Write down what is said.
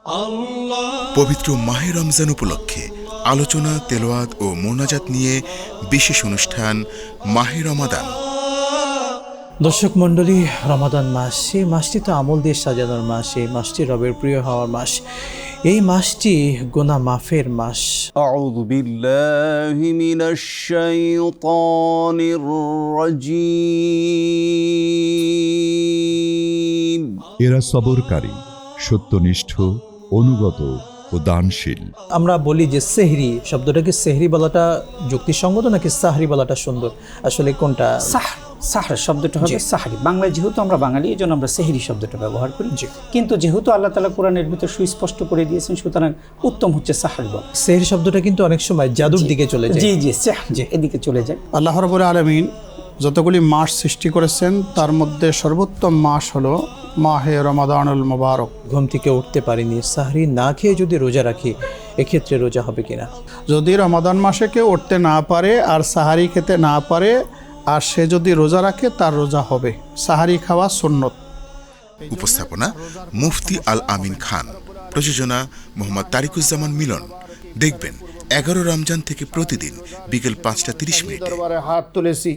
পবিত্র মাহে রমজান উপলক্ষে আলোচনা, তেলাওয়াত ও মোনাজাত নিয়ে বিশেষ অনুষ্ঠান মাহে রমাদান। দর্শক মণ্ডলী, রমাদান মাস, এই মাসটি তো আমল দিয়ে সাজানোর মাস, এই মাসটি রবের প্রিয় হওয়ার মাস, এই মাসটি গুনাহ মাফের মাস। আউযু বিল্লাহি মিনাশ শাইতানির রাজীম। এরা সবরকারী, সত্যনিষ্ঠ, অনুগত ও দানশীল। আমরা বলি যে সেহরি শব্দটাকে সেহরি বলাটা যুক্তিসঙ্গত নাকি সাহরি বলাটা সুন্দর? আসলে কোনটা? সাহর শব্দটা হবে সাহরি। বাংলায় যেহেতু আমরা বাঙালি, এই জন্য আমরা সেহরি শব্দটা ব্যবহার করি। কিন্তু যেহেতু আল্লাহ তাআলা কোরআনের ভিতর সুস্পষ্ট করে দিয়েছেন, সুতরাং উত্তম হচ্ছে সাহরি বলা। সেহরি শব্দটা কিন্তু অনেক সময় জাদুর দিকে চলে যায়। জি এদিকে চলে যায়। আল্লাহ রাব্বুল আলামিন যতগুলি মাস সৃষ্টি করেছেন তার মধ্যে সর্বোত্তম মাস হলো মাহে রমাদানুল মুবারক। ঘুম থেকে উঠতে পারিনি, সাহরি না খেয়ে যদি রোজা রাখি, এক্ষেত্রে রোজা হবে কিনা? যদি রমাদান মাসে কেউ উঠতে না পারে আর সাহারি খেতে না পারে আর সে যদি রোজা রাখে, তার রোজা হবে। সাহারি খাওয়া সুন্নত। উপস্থাপনা মুফতি আল আমিন খান, প্রযোজনা মোহাম্মদ তারিকুজ্জামান মিলন। দেখবেন 11 রমজান থেকে প্রতিদিন বিকেল 5টা 30 মিনিটে। দরবারে হাত তুলেছি